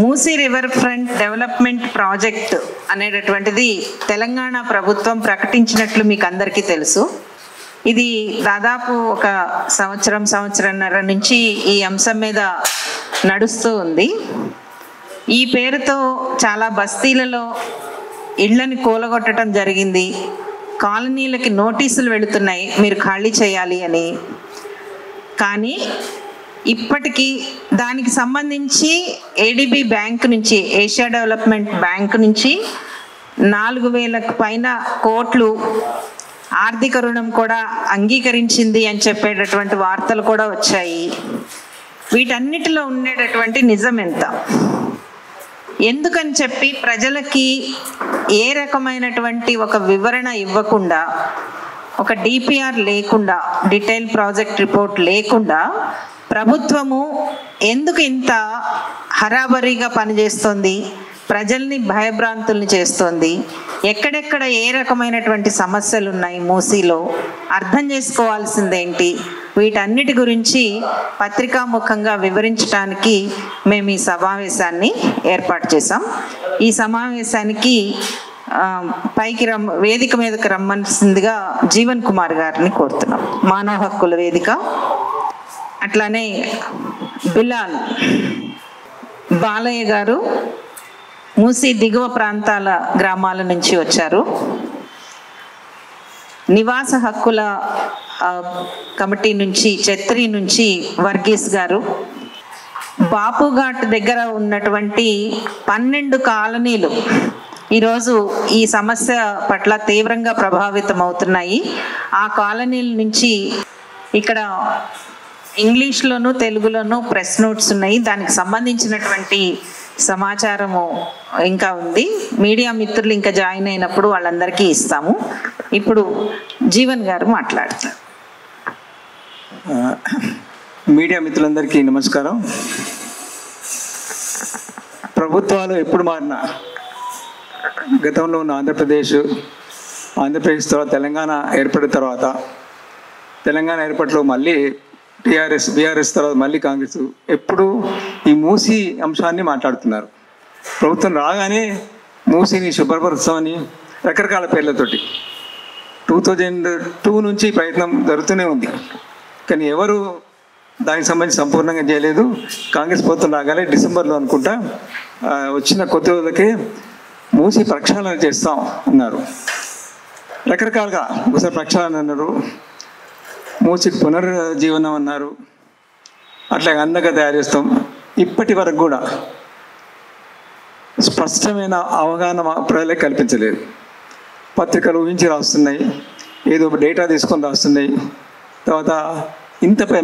Musi river front development project అనేటటువంటిది తెలంగాణ ప్రభుత్వం ప్రకటించినట్లు మీకు అందరికీ తెలుసు. ఇది దాదాపు ఒక సంవత్సరన్నర నుంచి ఈ అంశం మీద నడుస్తూ ఉంది. ఈ పేరుతో చాలా బస్తీలలో ఇళ్లని కూలగొట్టడం జరిగింది. కాలనీలకి నోటీసులు వెళుతున్నాయి మీరు ఖాళీ చేయాలి అని. కానీ ఇప్పటికీ దానికి సంబంధించి ఏడిబి బ్యాంక్ నుంచి, ఏషియా డెవలప్మెంట్ బ్యాంక్ నుంచి 4,000 పైన కోట్లు ఆర్థిక రుణం కూడా అంగీకరించింది అని చెప్పేటటువంటి వార్తలు కూడా వచ్చాయి. వీటన్నిటిలో ఉండేటటువంటి నిజం ఎంత? ఎందుకని చెప్పి ప్రజలకి ఏ రకమైనటువంటి ఒక వివరణ ఇవ్వకుండా, ఒక డిపిఆర్ లేకుండా, డీటెయిల్ ప్రాజెక్ట్ రిపోర్ట్ లేకుండా ప్రభుత్వము ఎందుకు ఇంత హరాబరీగా పనిచేస్తుంది, ప్రజల్ని భయభ్రాంతుల్ని చేస్తోంది, ఎక్కడెక్కడ ఏ రకమైనటువంటి సమస్యలు ఉన్నాయి మూసీలో అర్థం చేసుకోవాల్సిందేంటి, వీటన్నిటి గురించి పత్రికాముఖంగా వివరించడానికి మేము ఈ సమావేశాన్ని ఏర్పాటు చేశాం. ఈ సమావేశానికి పైకి వేదిక మీదకి రమ్మనిసిందిగా జీవన్ కుమార్ గారిని కోరుతున్నాం. మానవ హక్కుల వేదిక, అట్లానే బిలాల్ బాలయ్య గారు మూసీ దిగువ ప్రాంతాల గ్రామాల నుంచి వచ్చారు. నివాస హక్కుల కమిటీ నుంచి, ఛత్రి నుంచి వర్గీస్ గారు, బాపుఘాట్ దగ్గర ఉన్నటువంటి 12 కాలనీలు ఈరోజు ఈ సమస్య పట్ల తీవ్రంగా ప్రభావితం అవుతున్నాయి. ఆ కాలనీల నుంచి ఇక్కడ ఇంగ్లీష్లోను తెలుగులోను ప్రెస్ నోట్స్ ఉన్నాయి. దానికి సంబంధించినటువంటి సమాచారము ఇంకా ఉంది. మీడియా మిత్రులు ఇంకా జాయిన్ అయినప్పుడు వాళ్ళందరికీ ఇస్తాము. ఇప్పుడు జీవన్ గారు మాట్లాడతారు. మీడియా మిత్రులందరికీ నమస్కారం. ప్రభుత్వాలు ఎప్పుడు మారినా, గతంలో ఉన్న ఆంధ్రప్రదేశ్ తర్వాత తెలంగాణ ఏర్పడిన తర్వాత, తెలంగాణ ఏర్పడిలో మళ్ళీ బీఆర్ఎస్ తర్వాత మళ్ళీ కాంగ్రెస్, ఎప్పుడు ఈ మూసీ అంశాన్ని మాట్లాడుతున్నారు. ప్రభుత్వం రాగానే మూసీని శుభ్రపరుస్తామని రకరకాల పేర్లతోటి 2002 నుంచి ప్రయత్నం జరుగుతూనే ఉంది. కానీ ఎవరు దానికి సంబంధించి సంపూర్ణంగా చేయలేదు. కాంగ్రెస్ ప్రభుత్వం రాగానే డిసెంబర్లో అనుకుంటా వచ్చిన కొద్ది రోజులకే మూసీ ప్రక్షాళన చేస్తాం అన్నారు. రకరకాలుగా ఒకసారి ప్రక్షాళన అన్నారు, మూసీకి పునర్జీవనం అన్నారు, అట్లాగే అందంగా తయారు చేస్తాం. ఇప్పటి వరకు కూడా స్పష్టమైన అవగాహన ప్రజలకు కల్పించలేదు. పత్రికలు ఊహించి రాస్తున్నాయి, ఏదో డేటా తీసుకొని రాస్తున్నాయి. తర్వాత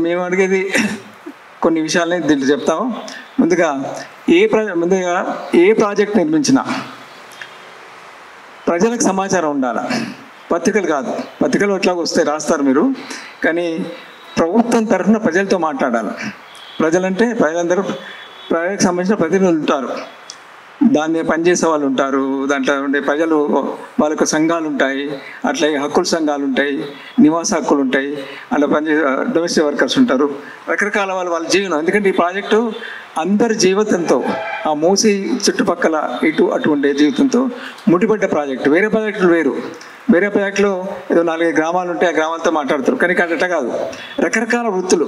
మేము అడిగేది కొన్ని విషయాలని దీంట్లో చెప్తాము. ముందుగా ఏ ప్రాజెక్ట్ నిర్మించినా ప్రజలకు సమాచారం ఉండాలి, పత్రికలు కాదు. పత్రికలు ఎట్లాగో వస్తాయి, రాస్తారు మీరు, కానీ ప్రభుత్వం తరఫున ప్రజలతో మాట్లాడాలి. ప్రజలంటే ప్రజలందరూ, ప్రజలకు సంబంధించిన ప్రతినిధులు ఉంటారు, దాన్ని పనిచేసే వాళ్ళు ఉంటారు, దాంట్లో ఉండే ప్రజలు, వాళ్ళకు సంఘాలు ఉంటాయి, అట్లాగే హక్కుల సంఘాలు ఉంటాయి, నివాస హక్కులు ఉంటాయి, అలా పనిచేసే డొమెస్టిక్ వర్కర్స్ ఉంటారు, రకరకాల వాళ్ళ జీవనం. ఎందుకంటే ఈ ప్రాజెక్టు అందరి జీవితంతో, ఆ మూసీ చుట్టుపక్కల ఇటు అటు ఉండే జీవితంతో ముడిపడ్డ ప్రాజెక్టు. వేరే ప్రాజెక్టులు వేరు, వేరే ప్రాజెక్టులో ఏదో 4 గ్రామాలు ఉంటాయి, ఆ గ్రామాలతో మాట్లాడతారు. కానీ అట్లా కాదు, రకరకాల వృత్తులు,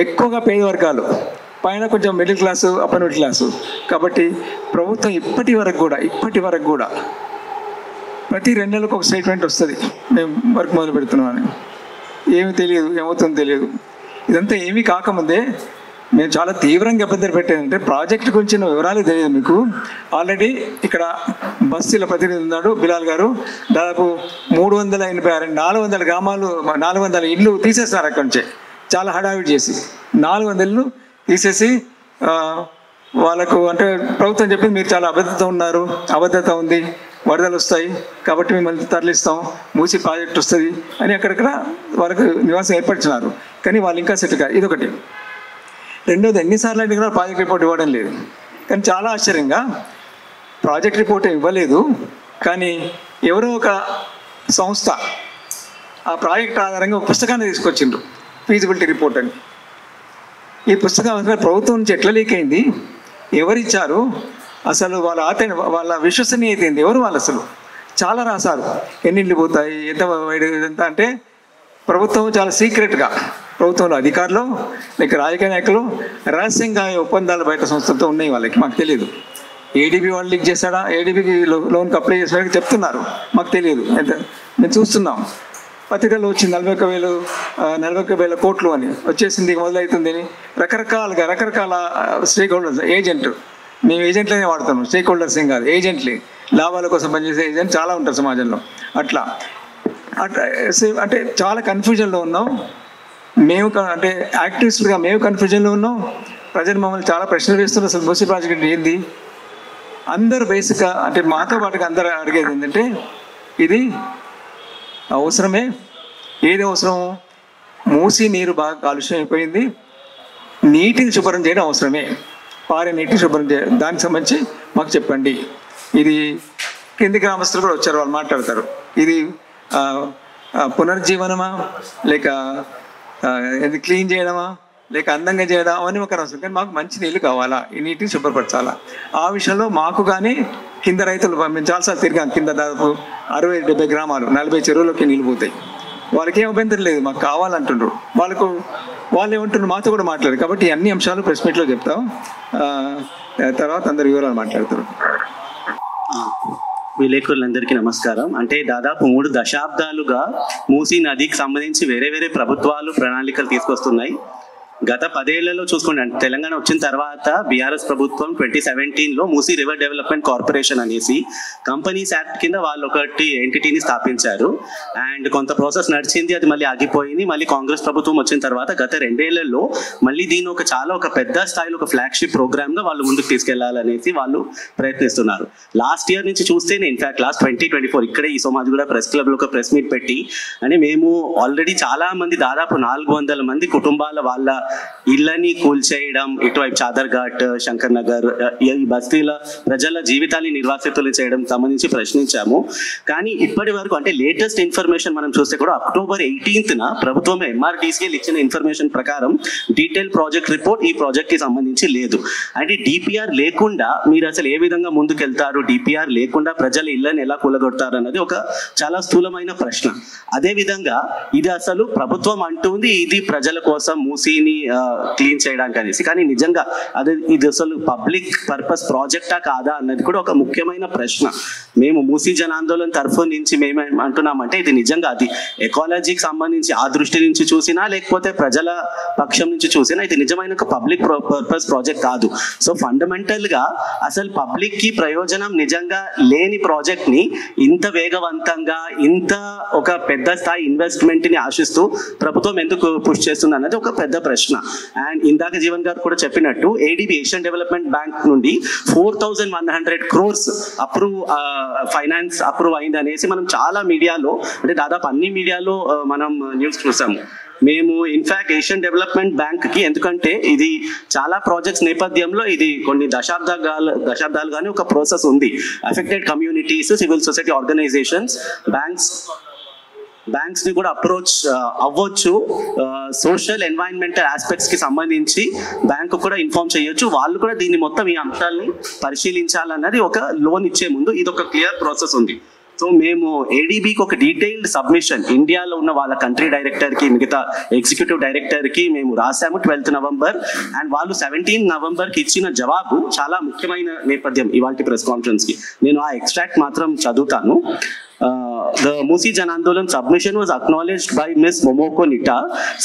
ఎక్కువగా పేద వర్గాలు, పైన కొంచెం middle class, upper middle class. కాబట్టి ప్రభుత్వం ఇప్పటి వరకు కూడా ప్రతి 2 నెలలకు ఒక స్టేట్మెంట్ వస్తుంది, మేము వర్క్ మొదలు పెడుతున్నామని. ఏమి తెలియదు, ఏమవుతుందో తెలియదు. ఇదంతా ఏమీ కాకముందే మేము చాలా తీవ్రంగా ఇబ్బందులు పెట్టానంటే, ప్రాజెక్టు గురించిన వివరాలు తెలియదు మీకు. ఆల్రెడీ ఇక్కడ బస్తీల ప్రతినిధి ఉన్నాడు బిలాల్ గారు, దాదాపు 386 400 గ్రామాలు, 400 ఇళ్ళు తీసేస్తారు అక్కడి నుంచే, చాలా హడావిడి చేసి 400 ఇళ్ళు తీసేసి వాళ్ళకు, అంటే ప్రభుత్వం చెప్పింది మీరు చాలా అబద్ధత ఉంది, వరదలు వస్తాయి కాబట్టి మిమ్మల్ని తరలిస్తాం, మూసీ ప్రాజెక్ట్ వస్తుంది అని అక్కడక్కడ వాళ్ళకు నివాసం ఏర్పరిచినారు. కానీ వాళ్ళు ఇంకా సెట్ కాదు. ఇదొకటి. రెండోది, ఎన్నిసార్లు అంటే కూడా ప్రాజెక్ట్ రిపోర్ట్ ఇవ్వడం లేదు. కానీ చాలా ఆశ్చర్యంగా ప్రాజెక్ట్ రిపోర్ట్ ఇవ్వలేదు, కానీ ఎవరో ఒక సంస్థ ఆ ప్రాజెక్ట్ ఆధారంగా ఒక పుస్తకాన్ని తీసుకొచ్చిండ్రు, ఫీజిబిలిటీ రిపోర్ట్ అని. ఈ పుస్తకం ప్రభుత్వం నుంచి ఎట్లా లీక్ అయింది, ఎవరిచ్చారు, అసలు వాళ్ళ విశ్వసనీయత ఏంది, ఎవరు వాళ్ళు అసలు చాలా రాశారు. ఎన్ని ఇళ్ళు పోతాయి, ఎంత అంటే ప్రభుత్వం చాలా సీక్రెట్గా, ప్రభుత్వంలో అధికారులు లేక రాజకీయ నాయకులు రహస్యంగా ఒప్పందాలు బయట సంస్థలతో ఉన్నాయి, వాళ్ళకి మాకు తెలియదు. ఏడీబీ వాళ్ళు లీక్ చేశాడా, ఏడీబీకి లోన్కి అప్లై చేశాడని చెప్తున్నారు, మాకు తెలియదు. మేము చూస్తున్నాం పత్రికల్లో వచ్చింది 41,000 కోట్లు అని వచ్చేసింది, మొదలవుతుంది అని రకరకాల స్టేక్ హోల్డర్స్, ఏజెంట్, మేము ఏజెంట్లనే వాడతాము, స్టేక్ హోల్డర్స్ ఏం కాదు, ఏజెంట్లే, లాభాల కోసం పనిచేసే ఏజెంట్ చాలా ఉంటారు సమాజంలో. అట్లా అంటే చాలా కన్ఫ్యూజన్లో ఉన్నాం మేము, అంటే యాక్టివిస్టులుగా మేము కన్ఫ్యూజన్లో ఉన్నాం. ప్రజలు మమ్మల్ని చాలా ప్రశ్నలు వేస్తున్నారు, అసలు మూసీ ప్రాజెక్ట్ ఏంది. అందరూ బేసిక్గా అంటే మాతో పాటుగా అందరూ అడిగేది ఏంటంటే, ఇది అవసరమే, ఏది అవసరం, మూసీ నీరు బాగా కాలుష్యం అయిపోయింది, నీటిని శుభ్రం చేయడం అవసరమే, పారే నీటిని శుభ్రం చేయడం, దానికి సంబంధించి మాకు చెప్పండి. ఇది కింది గ్రామస్తులు కూడా వచ్చారు, వాళ్ళు మాట్లాడతారు, ఇది పునర్జీవనమా లేక ఇది క్లీన్ చేయడమా లేక అందంగా చేయడం అవన్నీ ఒక అవసరం, కానీ మాకు మంచి నీళ్ళు కావాలా, ఈ నీటిని శుభ్రపరచాలా. ఆ విషయంలో మాకు కానీ కింద రైతులు, మేము చాలాసార్లు తిరిగాం, కింద దాదాపు 60-70 గ్రామాలు 40 చెరువులకి నీళ్ళు పోతాయి, వాళ్ళకి ఏం అభ్యంతరం లేదు, మాకు కావాలంటుండ్రు. వాళ్ళు ఏమంటున్నారు మాతో కూడా మాట్లాడారు. కాబట్టి అన్ని అంశాలు ప్రెస్ మీట్లో చెప్తాం, తర్వాత అందరు వివరాలు మాట్లాడతారు. విలేకరులందరికీ నమస్కారం. అంటే దాదాపు 3 దశాబ్దాలుగా మూసీ నదికి సంబంధించి వేరే ప్రభుత్వాలు ప్రణాళికలు తీసుకొస్తున్నాయి. గత 10 ఏళ్లలో చూసుకోండి, అంటే తెలంగాణ వచ్చిన తర్వాత బీఆర్ఎస్ ప్రభుత్వం 2017లో మూసీ రివర్ డెవలప్మెంట్ కార్పొరేషన్ అనేసి కంపెనీస్ యాక్ట్ కింద వాళ్ళు ఒకటి ఎంటిటీని స్థాపించారు. అండ్ కొంత ప్రాసెస్ నడిచింది, అది మళ్ళీ ఆగిపోయింది. మళ్ళీ కాంగ్రెస్ ప్రభుత్వం వచ్చిన తర్వాత గత 2 ఏళ్లలో మళ్ళీ దీన్ని ఒక పెద్ద స్థాయిలో ఒక ఫ్లాగ్షిప్ ప్రోగ్రామ్ గా వాళ్ళు ముందుకు తీసుకెళ్లాలనేసి వాళ్ళు ప్రయత్నిస్తున్నారు. లాస్ట్ ఇయర్ నుంచి చూస్తేనే, ఇన్ఫాక్ట్ లాస్ట్ 2024 ఇక్కడే ఈ సోమాజిగూడ ప్రెస్ క్లబ్ లో ఒక ప్రెస్ మీట్ పెట్టి, అంటే మేము ఆల్రెడీ చాలా మంది, దాదాపు 400 మంది కుటుంబాల వాళ్ళ ఇళ్ళని కూల్చేయడం, ఇటువైపు చాదర్ఘాట్, శంకర్ నగర్, ఈ బస్తీల ప్రజల జీవితాన్ని నిర్వాసితులు చేయడం సంబంధించి ప్రశ్నించాము. కానీ ఇప్పటి వరకు, అంటే లేటెస్ట్ ఇన్ఫర్మేషన్ మనం చూస్తే కూడా అక్టోబర్ 18న ప్రభుత్వం ఎంఆర్టీసీఎల్ ఇచ్చిన ఇన్ఫర్మేషన్ ప్రకారం డీటెయిల్ ప్రాజెక్ట్ రిపోర్ట్ ఈ ప్రాజెక్ట్ కి సంబంధించి లేదు. అంటే డిపిఆర్ లేకుండా మీరు అసలు ఏ విధంగా ముందుకెళ్తారు, డిపిఆర్ లేకుండా ప్రజల ఇళ్ళని ఎలా కూలగొడతారు అన్నది ఒక చాలా స్థూలమైన ప్రశ్న. అదే విధంగా ఇది అసలు ప్రభుత్వం అంటుంది ఇది ప్రజల కోసం మూసీని క్లీన్ చేయడానికి అనేసి, కానీ నిజంగా ఇది అసలు పబ్లిక్ పర్పస్ ప్రాజెక్టా కాదా అన్నది కూడా ఒక ముఖ్యమైన ప్రశ్న. మేము మూసీ జన ఆందోళన తరఫు నుంచి మేము అంటున్నామంటే, ఇది నిజంగా అది ఎకాలజీకి సంబంధించి ఆ దృష్టి నుంచి చూసినా లేకపోతే ప్రజల పక్షం నుంచి చూసినా ఇది నిజమైన ఒక పబ్లిక్ పర్పస్ ప్రాజెక్ట్ కాదు. సో ఫండమెంటల్ గా అసలు పబ్లిక్ కి ప్రయోజనం నిజంగా లేని ప్రాజెక్ట్ ని ఇంత వేగవంతంగా, ఇంత ఒక పెద్ద స్థాయి ఇన్వెస్ట్మెంట్ ని ఆశిస్తూ ప్రభుత్వం ఎందుకు పుష్ చేస్తుంది అన్నది ఒక పెద్ద ప్రశ్న. అండ్ ఇందాక జీవన్ గారు కూడా చెప్పినట్టు ఏడీబీ ఏషియన్ డెవలప్మెంట్ బ్యాంక్ నుండి 4,100 crores ఫైనాన్స్ అప్రూవ్ అయింది అనేసి మనం చాలా మీడియాలో, అంటే దాదాపు అన్ని మీడియాలో మనం న్యూస్ చూసాము. మేము ఇన్ఫాక్ట్ ఏషియన్ డెవలప్మెంట్ బ్యాంక్ కి, ఎందుకంటే ఇది చాలా ప్రాజెక్ట్స్ నేపథ్యంలో ఇది కొన్ని దశాబ్దాలుగానే ఒక ప్రాసెస్ ఉంది. Affected communities, civil society organizations, banks ని కూడా అప్రోచ్ అవ్వచ్చు. సోషల్ ఎన్వైరన్మెంటల్ ఆస్పెక్ట్స్ కి సంబంధించి బ్యాంకు కూడా ఇన్ఫార్మ్ చేయొచ్చు. వాళ్ళు కూడా దీన్ని మొత్తం ఈ అంశాలని పరిశీలించాలన్నది ఒక లోన్ ఇచ్చే ముందు ఇది ఒక క్లియర్ ప్రాసెస్ ఉంది. సో మేము ఏడీబీకి ఒక డీటెయిల్డ్ సబ్మిషన్ ఇండియాలో ఉన్న వాళ్ళ కంట్రీ డైరెక్టర్ కి, మిగతా ఎగ్జిక్యూటివ్ డైరెక్టర్ కి మేము రాసాము 12th November. అండ్ వాళ్ళు 17th November కి ఇచ్చిన జవాబు చాలా ముఖ్యమైన నేపథ్యం ఇవాల్టి ప్రెస్ కాన్ఫరెన్స్ కి. నేను ఆ ఎక్స్ట్రాక్ట్ మాత్రం చదువుతాను. The Musi Jan Andolan submission was acknowledged by Ms. Momoko Nita,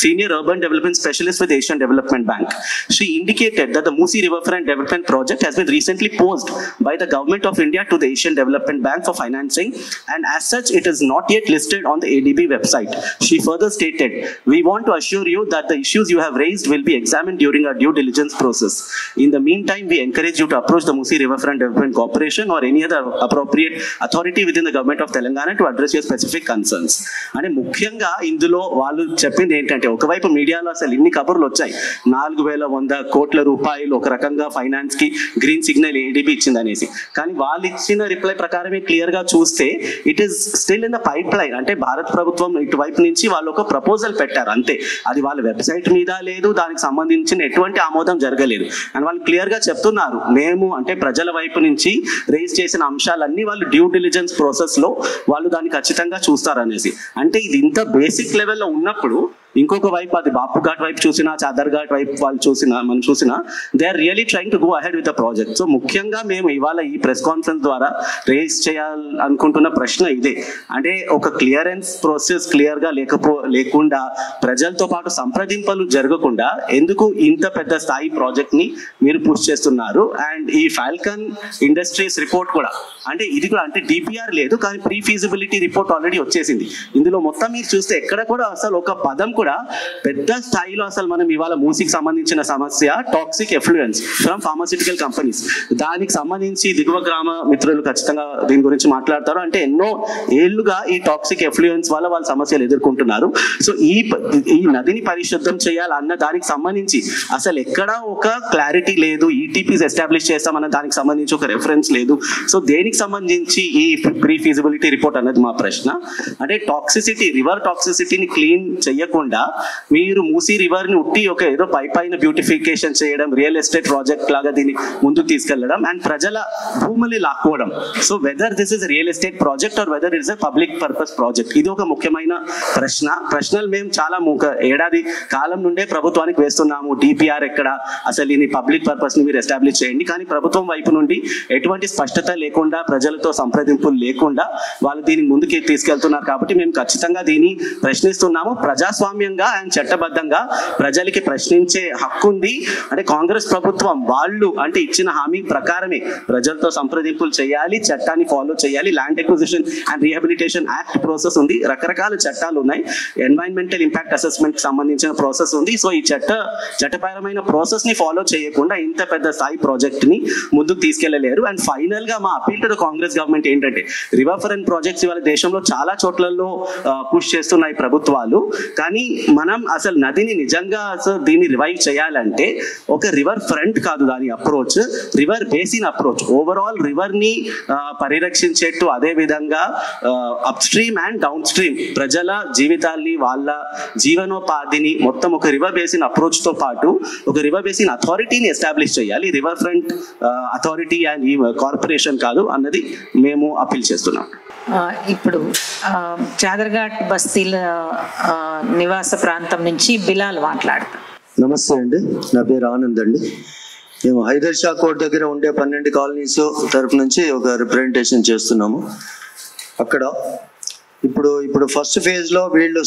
Senior Urban Development Specialist with Asian Development Bank. She indicated that the Musi Riverfront Development Project has been recently posed by the Government of India to the Asian Development Bank for financing, and as such it is not yet listed on the ADB website. She further stated, "We want to assure you that the issues you have raised will be examined during our due diligence process. In the meantime, we encourage you to approach the Musi Riverfront Development Corporation or any other appropriate authority within the Government of Telangana to to address your specific concerns. అంటే ముఖ్యంగా ఇందులో వాళ్ళు చెప్పింది ఏంటంటే, ఒకవైపు మీడియాలో అసలు ఇన్ని కబుర్లు వచ్చాయి, 4100 కోట్ల రూపాయలు ఒక రకంగా ఫైనాన్స్ కి గ్రీన్ సిగ్నల్ ఏడీబీ ఇచ్చింది అనేసి. కానీ వాళ్ళు ఇచ్చిన రిప్లై ప్రకారమే క్లియర్ గా చూస్తే it is still in the pipe line. అంటే భారత ప్రభుత్వం ఇటువైపు నుంచి వాళ్ళు ఒక ప్రపోజల్ పెట్టారు అంతే, అది వాళ్ళ వెబ్సైట్ మీద లేదు, దానికి సంబంధించిన ఎటువంటి ఆమోదం జరగలేదు. అండ్ వాళ్ళు క్లియర్ గా చెప్తున్నారు, మేము అంటే ప్రజల వైపు నుంచి రేస్ చేసిన అంశాలన్నీ వాళ్ళు డ్యూ డిలిజెన్స్ ప్రాసెస్ లో వాళ్ళు దాన్ని ఖచ్చితంగా చూస్తారు అనేసి. అంటే ఇది ఇంత బేసిక్ లెవెల్లో ఉన్నప్పుడు ఇంకొక వైపు అది బాపు ఘాట్ వైపు చూసినా, చాదర్ ఘాట్ వైపు వాళ్ళు చూసినా, మనం చూసినా they are really trying to go ahead with the project. So ముఖ్యంగా మేము ఇవాళ ఈ ప్రెస్ కాన్ఫరెన్స్ ద్వారా రేస్ చేయాలనుకుంటున్న ప్రశ్న ఇదే. అంటే ఒక క్లియరెన్స్ ప్రాసెస్ క్లియర్ గా లేకుండా ప్రజలతో పాటు సంప్రదింపులు జరగకుండా ఎందుకు ఇంత పెద్ద స్థాయి ప్రాజెక్ట్ ని మీరు పుష్ చేస్తున్నారు? అండ్ ఈ ఫాల్కన్ ఇండస్ట్రీస్ రిపోర్ట్ కూడా, అంటే ఇది కూడా అంటే డిపిఆర్ లేదు కానీ ప్రీ ఫీజిబిలిటీ రిపోర్ట్ ఆల్రెడీ వచ్చేసింది. ఇందులో మొత్తం మీరు చూస్తే ఎక్కడ కూడా అసలు ఒక పదం కూడా పెద్ద స్థాయిలో అసలు మనం ఇవాళ మూసీకి సంబంధించిన సమస్య టాక్సిక్ ఎఫ్లూయెన్స్ ఫ్రమ్ ఫార్మాసిటికల్ కంపెనీస్, దానికి సంబంధించి దిగువ గ్రామ మిత్రులు ఖచ్చితంగా దీని గురించి మాట్లాడతారు. అంటే ఎన్నో ఏళ్లుగా ఈ టాక్సిక్ ఎఫ్లూయెన్స్ వల్ల వాళ్ళ సమస్యలు ఎదుర్కొంటున్నారు. సో ఈ నదిని పరిశుద్ధం చేయాలన్న దానికి సంబంధించి అసలు ఎక్కడా ఒక క్లారిటీ లేదు. ఈటీపీస్ ఎస్టాబ్లిష్ చేస్తామన్న దానికి సంబంధించి ఒక రెఫరెన్స్ లేదు. సో దేనికి సంబంధించి ఈ ప్రీ ఫీజిబిలిటీ రిపోర్ట్ అన్నది మా ప్రశ్న. అంటే టాక్సిసిటీ, రివర్ టాక్సిసిటీని క్లీన్ చేయకుండా మీరు మూసీ రివర్ ని ఉట్టి ఒక ఏదో పైన బ్యూటిఫికేషన్ చేయడం, రియల్ ఎస్టేట్ ప్రాజెక్ట్ లాగా దీన్ని ముందుకు తీసుకెళ్లడం అండ్ ప్రజల భూముల్ని లాక్కోవడం. So whether this is real estate project or whether it's a public purpose project, ఇది ఒక ముఖ్యమైన ప్రశ్నలు మేము చాలా ఏడాది కాలం నుండే ప్రభుత్వానికి వేస్తున్నాము. డిపిఆర్ ఎక్కడ, అసలు ఈ పబ్లిక్ పర్పస్ ని మీరు ఎస్టాబ్లిష్ చేయండి. కానీ ప్రభుత్వం వైపు నుండి ఎటువంటి స్పష్టత లేకుండా, ప్రజలతో సంప్రదింపులు లేకుండా వాళ్ళు దీన్ని ముందుకు తీసుకెళ్తున్నారు. కాబట్టి మేము ఖచ్చితంగా దీన్ని ప్రశ్నిస్తున్నాము. ప్రజాస్వామ్యంగా అండ్ చట్టబద్ధంగా ప్రజలకి ప్రశ్నించే హక్కు ఉంది. అంటే కాంగ్రెస్ ప్రభుత్వం వాళ్ళు అంటే ఇచ్చిన హామీ ప్రకారమే ప్రజలతో సంప్రదింపులు చేయాలి, చట్టాన్ని ఫాలో చేయాలి. Land acquisition and rehabilitation act process ఉంది, రకరకాల చట్టాలు ఉన్నాయి, ఎన్వైరన్మెంటల్ ఇంపాక్ట్ అసెస్మెంట్ కి సంబంధించిన ప్రాసెస్ ఉంది. సో ఈ చట్టపరమైన ప్రాసెస్ ని ఫాలో చేయకుండా ఇంత పెద్ద స్థాయి ప్రాజెక్ట్ ని ముందుకు తీసుకెళ్లలేరు. అండ్ ఫైనల్ గా మా appeal to the Congress government ఏంటంటే, రివర్ ఫ్రంట్ ప్రాజెక్ట్స్ ఇవాళ దేశంలో చాలా చోట్లలో పుష్ చేస్తున్నాయి ప్రభుత్వాలు. కానీ మనం అసలు నదిని నిజంగా అసలు దీన్ని రివైవ్ చేయాలంటే ఒక రివర్ ఫ్రంట్ కాదు దాని approach, river basin approach. Overall river ని పరిరక్షించేట్టు, అదే విధంగా up stream and down stream ప్రజల జీవితాల్ని, వాళ్ళ జీవనోపాధిని మొత్తం ఒక రివర్ బేసిన్ అప్రోచ్ తో పాటు ఒక రివర్ బేసిన్ అథారిటీని ఎస్టాబ్లిష్ చేయాలి. రివర్ ఫ్రంట్ అథారిటీ అండ్ ఈ కార్పొరేషన్ కాదు అన్నది మేము అపీల్ చేస్తున్నాం. ఇప్పుడు చాదర్ఘాట్ బస్తీల నివాస ప్రాంతం నుంచి బిలాల్ మాట్లాడతాం. నమస్తే అండి, నా పేరు ఆనంద్ అండి. మేము హైదర్ షా కోర్ట్ దగ్గర ఉండే 12 కాలనీస్ తరఫు నుంచి ఒక రిప్రజెంటేషన్ చేస్తున్నాము. అక్కడ ఇప్పుడు ఫస్ట్ ఫేజ్ లో వీళ్ళు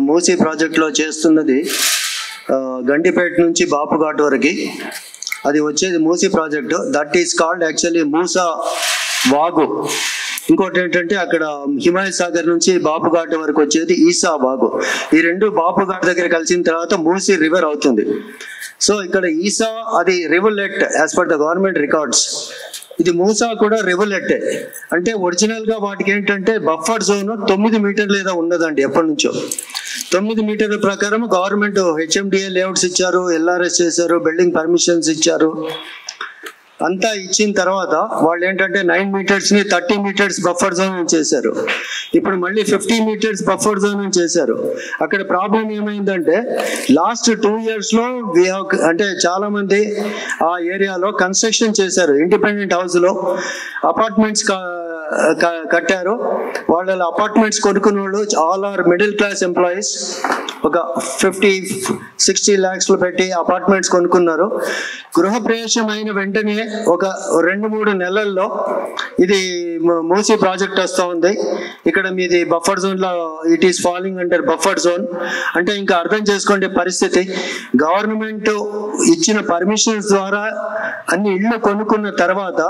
మూసీ ప్రాజెక్ట్ లో చేస్తున్నది గండిపేట నుంచి బాపుఘాట్ వరకు, అది వచ్చేది Musi project. That is called actually Musa వాగు. ఇంకోటి ఏంటంటే అక్కడ హిమాయత్ సాగర్ నుంచి బాపుఘాట్ వరకు వచ్చేది ఈసా వాగు. ఈ రెండు బాపుఘాట్ దగ్గర కలిసిన తర్వాత మూసీ రివర్ అవుతుంది. సో ఇక్కడ ఈసా అది rivulet as per the government records. ఇది మూసా కూడా రివర్లెట్టే. అంటే ఒరిజినల్ గా వాటికి ఏంటంటే బఫర్ జోన్ 9 మీటర్లు ఏదో ఉన్నదండి ఎప్పటి నుంచో. 9 మీటర్ల ప్రకారం గవర్నమెంట్ హెచ్ఎండిఏ లేఅవుట్స్ ఇచ్చారు, ఎల్ఆర్ఎస్ చేశారు, బిల్డింగ్ పర్మిషన్స్ ఇచ్చారు. అంతా ఇచ్చిన తర్వాత వాళ్ళు ఏంటంటే 9 మీటర్స్ ని 30 మీటర్స్ బఫర్ జోన్ అని చేశారు. ఇప్పుడు మళ్ళీ 50 మీటర్స్ బఫర్ జోన్ అని చేశారు. అక్కడ ప్రాబ్లం ఏమైందంటే లాస్ట్ 2 years లో అంటే చాలా మంది ఆ ఏరియాలో కన్స్ట్రక్షన్ చేశారు. ఇండిపెండెంట్ హౌస్ లో అపార్ట్మెంట్స్ కట్టారు. వాళ్ళ అపార్ట్మెంట్స్ కొనుక్కున్న వాళ్ళు all are middle class employees. ఒక 50-60 lakhs పెట్టి అపార్ట్మెంట్స్ కొనుక్కున్నారు. గృహప్రవేశం అయిన వెంటనే ఒక 2-3 నెలల్లో ఇది మూసీ ప్రాజెక్ట్ వస్తూ ఉంది. ఇక్కడ మీది బఫర్ జోన్ లో it is falling under buffer zone. అంటే ఇంకా అర్థం చేసుకోండి పరిస్థితి. గవర్నమెంట్ ఇచ్చిన పర్మిషన్స్ ద్వారా అన్ని ఇళ్ళు కొనుక్కున్న తర్వాత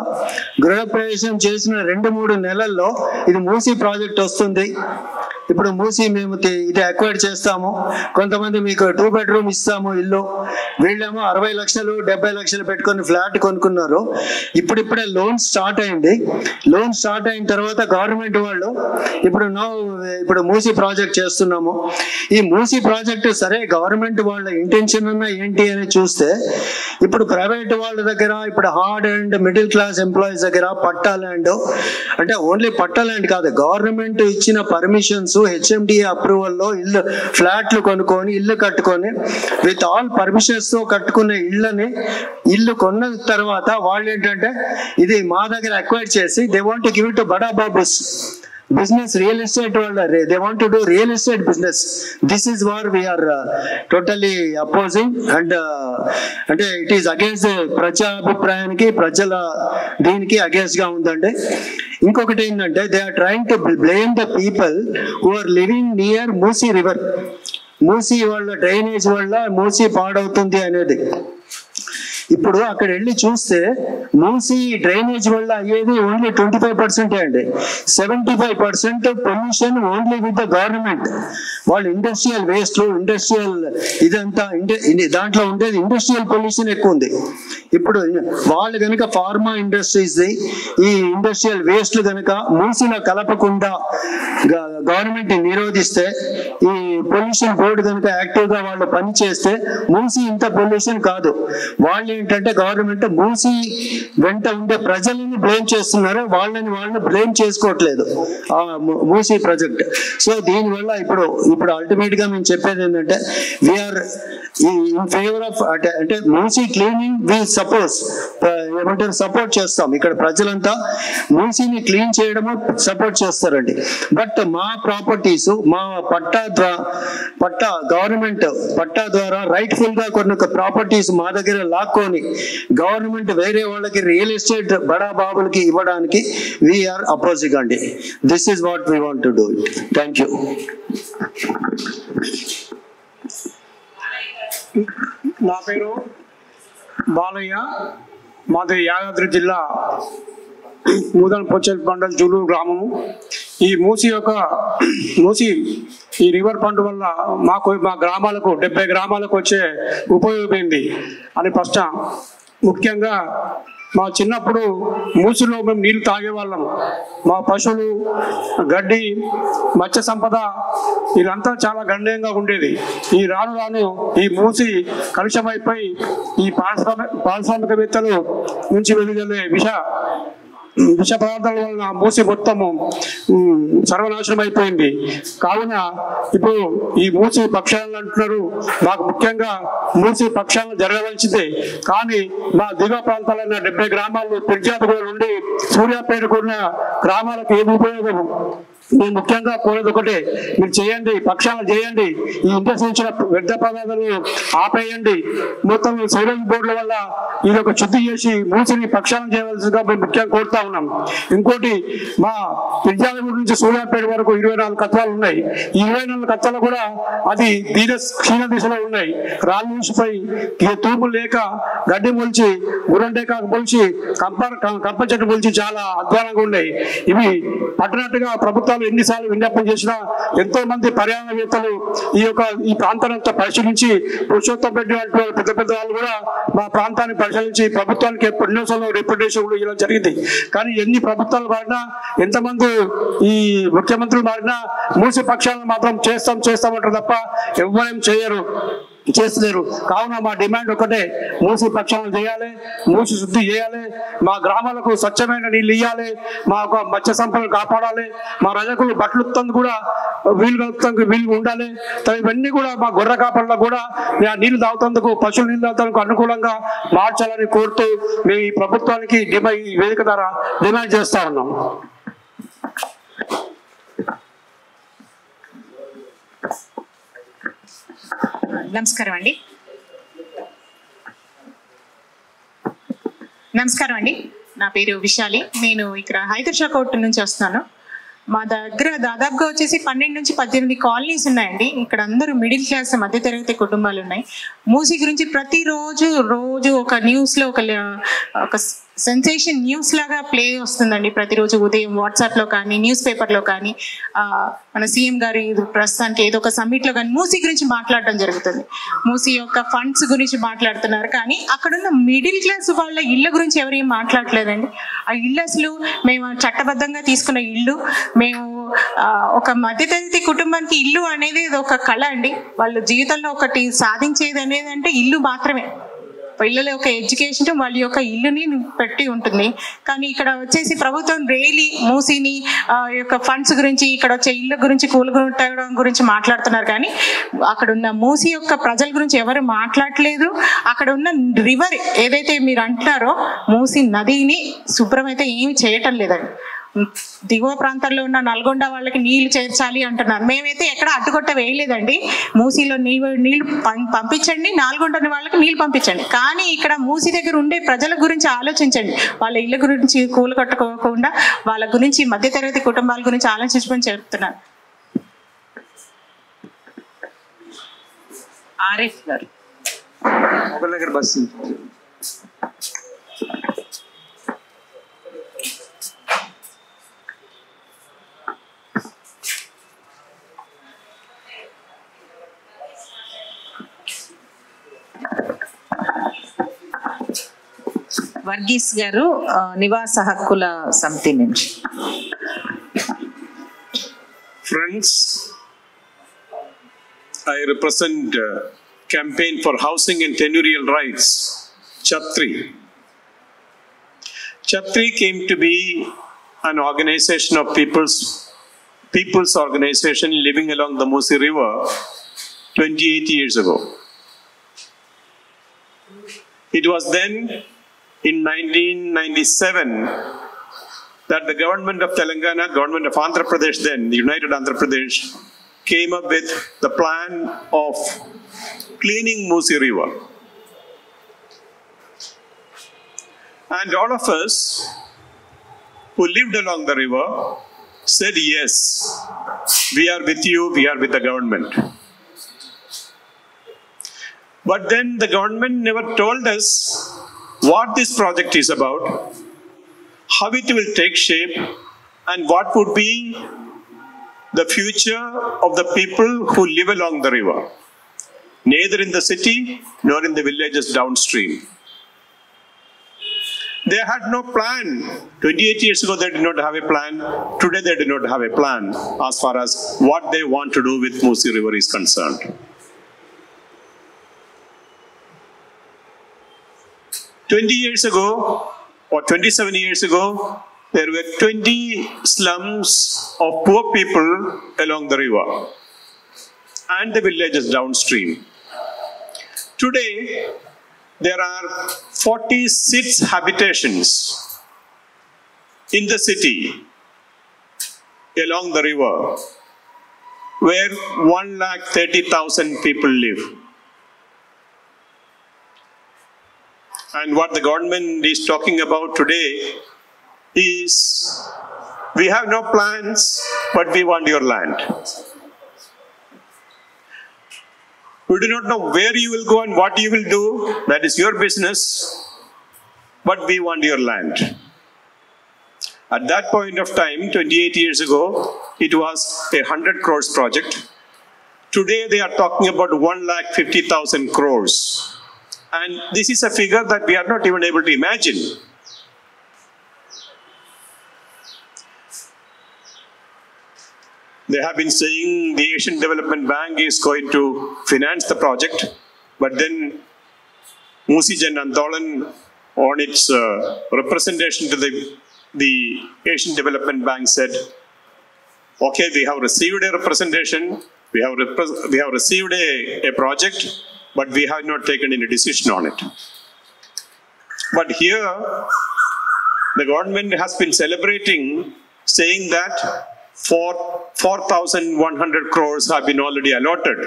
గృహప్రవేశం చేసిన 2-3 నెలల్లో ఇది మూసీ ప్రాజెక్ట్ వస్తుంది. ఇప్పుడు మూసి మేము ఇది అక్వైర్ చేస్తాము, కొంతమంది మీకు 2 bedroom ఇస్తాము ఇల్లు, వీళ్ళేమో 60 లక్షలు 70 లక్షలు పెట్టుకొని ఫ్లాట్ కొనుక్కున్నారు. ఇప్పుడిప్పుడే లోన్ స్టార్ట్ అయింది. లోన్ స్టార్ట్ అయిన తర్వాత గవర్నమెంట్ వాళ్ళు ఇప్పుడు మూసి ప్రాజెక్ట్ చేస్తున్నాము. ఈ మూసి ప్రాజెక్ట్ సరే గవర్నమెంట్ వాళ్ళ ఇంటెన్షన్ అన్నా ఏంటి అని చూస్తే, ఇప్పుడు ప్రైవేట్ వాళ్ళ దగ్గర, ఇప్పుడు hard and middle class employees దగ్గర పట్టా ల్యాండ్, అంటే ఓన్లీ పట్టా ల్యాండ్ కాదు, గవర్నమెంట్ ఇచ్చిన పర్మిషన్స్ HMDA అప్రూవల్లో ఫ్లాట్లు కొనుక్కొని ఇల్లు కట్టుకొని విత్ ఆల్ పర్మిషన్స్ తో కట్టుకున్న ఇల్లు కొన్న తర్వాత వాళ్ళు ఏంటంటే ఇది మా దగ్గర అక్వైర్ చేసి they want to give it to బడా బాబుస్ business, real estate వాళ్ళు, they want to do real estate business. This is what we are totally opposing and అంటే it is against ప్రజా అభిప్రాయానికి, ప్రజల దీనికి against గా ఉందండి. ఇంకొకటి ఏంటంటే they are trying to blame the people who are living near Musi river. Musi వాళ్ళ డ్రైనేజ్ వల్ల మూసీ పాడవుతుంది అనేది. ఇప్పుడు అక్కడ వెళ్ళి చూస్తే మూసీ డ్రైనేజ్ వల్ల అయ్యేది ఓన్లీ 25% అండి. 75% pollution only with the government. వాళ్ళు ఇండస్ట్రియల్ వేస్ట్, ఇండస్ట్రియల్ ఇదంతా దాంట్లో ఉండేది ఇండస్ట్రియల్ పొల్యూషన్ ఎక్కువ ఉంది. ఇప్పుడు వాళ్ళు కనుక ఫార్మా ఇండస్ట్రీస్ ఈ ఇండస్ట్రియల్ వేస్ట్ కనుక మూసీలో కలపకుండా గవర్నమెంట్ నిరోధిస్తే, ఈ పొల్యూషన్ బోర్డు కనుక యాక్టివ్ గా వాళ్ళు పని చేస్తే మూసీ ఇంత పొల్యూషన్ కాదు. వాళ్ళు ఏంటంటే గవర్నమెంట్ మూసీ వెంట ఉండే ప్రజలని బ్లేమ్ చేస్తున్నారు, వాళ్ళని బ్లేమ్ చేసుకోవట్లేదు ఆ మూసీ ప్రాజెక్ట్. సో దీనివల్ల ఇప్పుడు అల్టిమేట్ గా మేము చెప్పేది ఏంటంటే వీఆర్ ఇన్ ఫేవర్ ఆఫ్ అంటే మూసీ క్లీనింగ్ వి ఏమంటారు సపోర్ట్ చేస్తాం. ఇక్కడ ప్రజలంతా మూసీని క్లీన్ చేయడము సపోర్ట్ చేస్తారండి. బట్ మా ప్రాపర్టీస్, మా పట్టా గవర్నమెంట్ పట్టా ద్వారా రైట్ఫుల్ గా కొన్ని ప్రాపర్టీస్ మా దగ్గర లాక్కొని గవర్నమెంట్ వేరే వాళ్ళకి రియల్ ఎస్టేట్ బడా బాబులకి ఇవ్వడానికి వీఆర్ అపోజింగ్ అండి. This is what we want to do it. Thank you. నా పేరు బాలయ్య, మాది యాదాద్రి జిల్లా మూదన్ పొచ్చల్ మండల్ జూలూరు గ్రామము. ఈ మూసి ఈ రివర్ పండు వల్ల మా గ్రామాలకు 70 గ్రామాలకు వచ్చే ఉపయోగమైంది అని ప్రశ్న. ముఖ్యంగా మా చిన్నప్పుడు మూసిలో మేము నీళ్లు తాగేవాళ్ళం. మా పశువులు, గడ్డి, మత్స్య సంపద ఇదంతా చాలా గణనీయంగా ఉండేది. ఈ రాను ఈ మూసి కలుషమైపోయి ఈ పారిశ్రామికవేత్తలు నుంచి వెలువడే విష పదార్థాల వలన మూసి మొత్తము సర్వనాశనం అయిపోయింది. కావున ఇప్పుడు ఈ మూసి పక్షాలను అంటున్నారు. మాకు ముఖ్యంగా మూసి పక్షాలను జరగవలసిందే. కానీ మా దిగువ ప్రాంతాలైన 70 గ్రామాలు పిర్జాతగూడ నుండి సూర్యాపేటకు ఉన్న గ్రామాలకు ఏమి ఉపయోగము? మేము ముఖ్యంగా కోరేది ఒకటే, మీరు చేయండి, పక్షాలు చేయండి, ఈ ఇండస్ట్రీ వ్యర్థ పదార్థాలు ఆపేయండి. మొత్తం సైలెన్స్ బోర్డుల వల్ల ఇది ఒక శుద్ధి చేసి మూసిని పక్షాలను చేయవలసిందిగా మేము ముఖ్యంగా కోరుతా ఉన్నాం. ఇంకోటి, మా పిర్జాతగూడ నుంచి సూర్యాపేట వరకు 24 కత్తాలు ఉన్నాయి. ఈ 24 కత్తాలు కూడా అది క్షీణ దిశలో ఉన్నాయి. రాళ్ళు మూసిపోయి తూములు లేక గడ్డి మొలిచి, గురండేకాకు మొలిచి, కంప చెట్టు మొలిచి చాలా అధ్వానంగా ఉన్నాయి. ఇవి పట్టనట్టుగా ప్రభుత్వాలు ఎన్నిసార్లు విజ్ఞాపన చేసినా ఎంతో మంది పర్యావరణవేత్తలు ఈ ప్రాంతాన్ని పరిశీలించి, పురుషోత్తం రెడ్డి వంటి పెద్ద వాళ్ళు కూడా మా ప్రాంతాన్ని పరిశీలించి ప్రభుత్వానికి ఎన్నోసార్లు రిప్రజెంటేషన్ కూడా ఇలా జరిగింది. కానీ ఎన్ని ప్రభుత్వాలు మారినా, ఎంతమంది ఈ ముఖ్యమంత్రులు మారినా మూసి పక్షాలను మాత్రం చేస్తామంటారు తప్ప ఎవరేం చేస్తలేరు. కావున మా డిమాండ్ ఒకటే, మూసి పక్షాలను చేయాలి, మూసి శుద్ధి చేయాలి, మా గ్రామాలకు స్వచ్ఛమైన నీళ్ళు ఇవ్వాలి, మా యొక్క మత్స్య సంపదను కాపాడాలి, మా రజకులు బట్టలు కూడా వీలు ఉండాలి. ఇవన్నీ కూడా మా గొర్రె కాపాడలకు కూడా నీళ్లు తాగుతందుకు, పశువులు నీళ్ళు తాగుతందుకు అనుకూలంగా మార్చాలని కోరుతూ మేము ఈ ప్రభుత్వానికి ఈ వేదిక ద్వారా డిమాండ్ చేస్తా ఉన్నాం. నమస్కారం అండి. నా పేరు విశాలి. నేను ఇక్కడ హైదర్షా కోర్టు నుంచి వస్తున్నాను. మా దగ్గర దాదాపుగా వచ్చేసి 12 నుంచి 18 కాలనీస్ ఉన్నాయండి. ఇక్కడ అందరూ మిడిల్ క్లాస్, మధ్యతరగతి కుటుంబాలు ఉన్నాయి. మూసీ గురించి ప్రతిరోజు ఒక న్యూస్లో ఒక సెన్సేషన్ న్యూస్ లాగా ప్లే వస్తుందండి. ప్రతిరోజు ఉదయం వాట్సాప్లో కానీ న్యూస్ పేపర్లో కానీ మన సీఎం గారు ప్రస్తుతానికి ఏదో ఒక సమ్మిట్లో కానీ మూసీ గురించి మాట్లాడడం జరుగుతుంది. మూసీ యొక్క ఫండ్స్ గురించి మాట్లాడుతున్నారు, కానీ అక్కడున్న మిడిల్ క్లాస్ వాళ్ళ ఇళ్ళ గురించి ఎవరు ఏం మాట్లాడలేదండి. ఆ ఇల్లు అసలు మేము చట్టబద్ధంగా తీసుకున్న ఇల్లు, మేము ఒక మధ్యతరగతి కుటుంబానికి ఇల్లు అనేది ఒక కళ అండి. వాళ్ళ జీవితంలో ఒకటి సాధించేది అనేది అంటే ఇల్లు మాత్రమే. పిల్లల యొక్క ఎడ్యుకేషన్ వాళ్ళ యొక్క ఇల్లుని పెట్టి ఉంటుంది. కానీ ఇక్కడ వచ్చేసి ప్రభుత్వం రేలీ మూసీని యొక్క ఫండ్స్ గురించి, ఇక్కడ వచ్చే ఇళ్ళ గురించి, కూలగొట్టడం గురించి మాట్లాడుతున్నారు, కానీ అక్కడ ఉన్న మూసీ యొక్క ప్రజల గురించి ఎవరు మాట్లాడలేదు. అక్కడ ఉన్న రివర్ ఏదైతే మీరు అంటున్నారో మూసీ నదిని శుభ్రం అయితే ఏమి చేయటం లేదండి. దిగువ ప్రాంతాల్లో ఉన్న నల్గొండ వాళ్ళకి నీళ్లు చేర్చాలి అంటున్నారు. మేమైతే ఎక్కడ అడ్డుకొట్ట వేయలేదండి. మూసీలో నీళ్లు పంపించండి, నల్గొండ వాళ్ళకి నీళ్లు పంపించండి, కానీ ఇక్కడ మూసీ దగ్గర ఉండే ప్రజల గురించి ఆలోచించండి. వాళ్ళ ఇళ్ళ గురించి కూలగొట్టుకోకుండా వాళ్ళ గురించి, మధ్యతరగతి కుటుంబాల గురించి ఆలోచించమని చెప్తున్నారు. ఆరిఫ్ గారు ఒకళ్ళ దగ్గర బస్సు వర్గీస్ గారు నివాస హక్కుల సమితి నుంచి. Friends, I represent Campaign for Housing and Tenurial Rights, Chhatri. Chhatri came to be an organization of people's organization living along the Musi River 28 years ago. It was then in 1997 that the government of Telangana, government of Andhra Pradesh then, the United Andhra Pradesh, came up with the plan of cleaning Musi River. And all of us who lived along the river said, yes, we are with you, we are with the government. But then the government never told us what this project is about, how it will take shape, and what would be the future of the people who live along the river, neither in the city nor in the villages downstream. They had no plan. 28 years ago, they did not have a plan. Today, they do not have a plan as far as what they want to do with Musi River is concerned. 20 years ago, or 27 years ago, there were 20 slums of poor people along the river and the villages downstream. Today, there are 46 habitations in the city along the river where 130,000 people live. And what the government is talking about today is, we have no plans, but we want your land. We do not know where you will go and what you will do. That is your business, but we want your land. At that point of time, 28 years ago, it was a 100 crores project. Today, they are talking about 150,000 crores. And this is a figure that we are not even able to imagine. They have been saying the Asian Development Bank is going to finance the project, but then Musi Jan Andolan, on its representation to the Asian Development Bank, said, okay, we have received a representation, we have received a project, but we have not taken any decision on it. But here, the government has been celebrating, saying that 4,100 crores have been already allotted,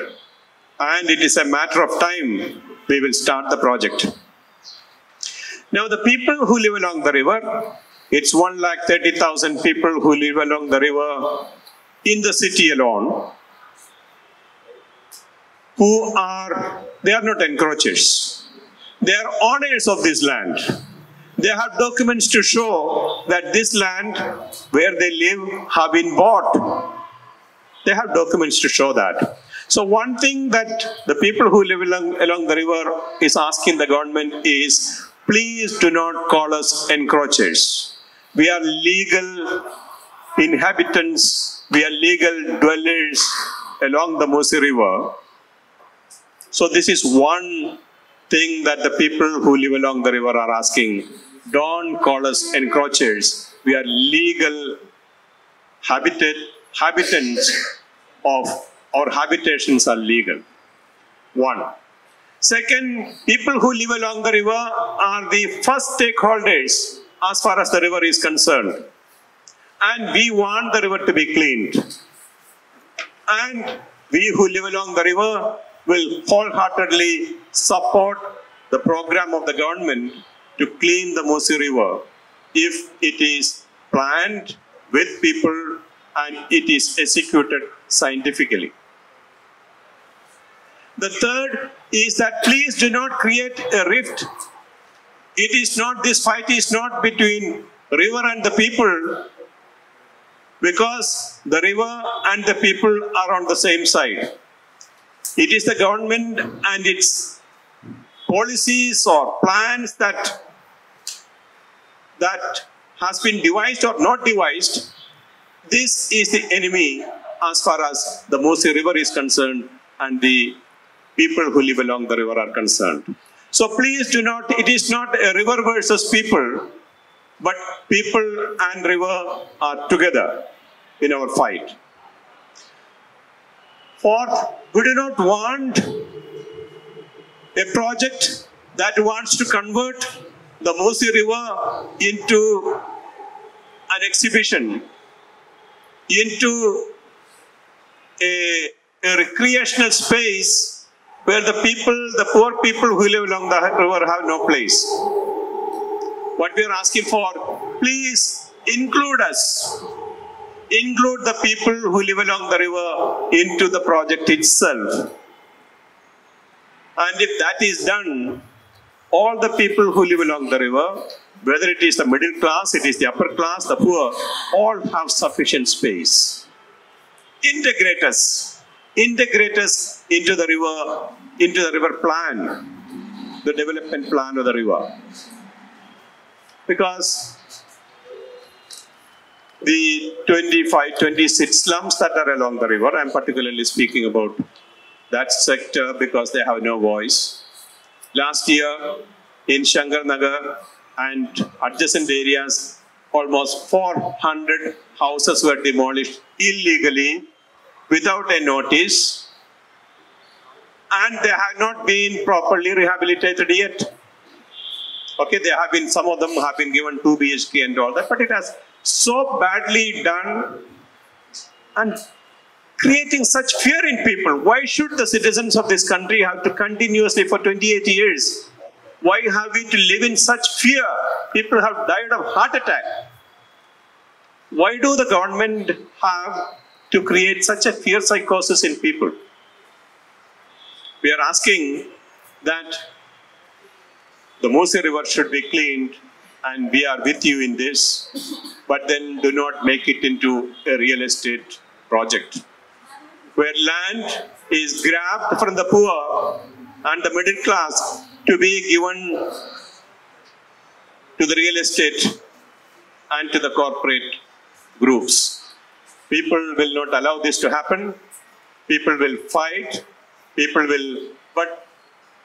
and it is a matter of time we will start the project. Now, the people who live along the river, it's 130,000 people who live along the river in the city alone, who are they are not encroachers. They are owners of this land. They have documents to show that this land where they live have been bought. They have documents to show that. So one thing that the people who live along the river is asking the government is, please do not call us encroachers. We are legal inhabitants. We are legal dwellers along the Musi River. So this is one thing that the people who live along the river are asking. Don't call us encroachers. We are legal habitants of our habitations are legal. One. Second, people who live along the river are the first stakeholders as far as the river is concerned. And we want the river to be cleaned. And we who live along the river will wholeheartedly support the program of the government to clean the Musi River if it is planned with people and it is executed scientifically. The third is that please do not create a rift. This fight is not between river and the people, because the river and the people are on the same side. It is the government and its policies or plans that has been devised or not devised. This is the enemy as far as the Musi River is concerned and the people who live along the river are concerned. So please do not, it is not a river versus people, but people and river are together in our fight. Fourth, we do not want a project that wants to convert the Musi River into an exhibition, into a recreational space where the poor people who live along the river have no place. What we are asking for, please include us. Include the people who live along the river into the project itself. And if that is done, all the people who live along the river, whether it is the middle class, it is the upper class, the poor, all have sufficient space. Integrate us into the river plan, the development plan of the river. Because the 26 slums that are along the river, I'm particularly speaking about that sector because they have no voice. Last year in Shankar Nagar and adjacent areas, almost 400 houses were demolished illegally without a notice, and they have not been properly rehabilitated yet. Okay, some of them have been given 2 BHK and all that, but it has so badly done and creating such fear in people. Why should the citizens of this country have to continuously for 28 years? Why have we to live in such fear? People have died of heart attack. Why do the government have to create such a fear psychosis in people? We are asking that the Musi River should be cleaned, and we are with you in this, but then do not make it into a real estate project where land is grabbed from the poor and the middle class to be given to the real estate and to the corporate groups. People will not allow this to happen. People will fight. But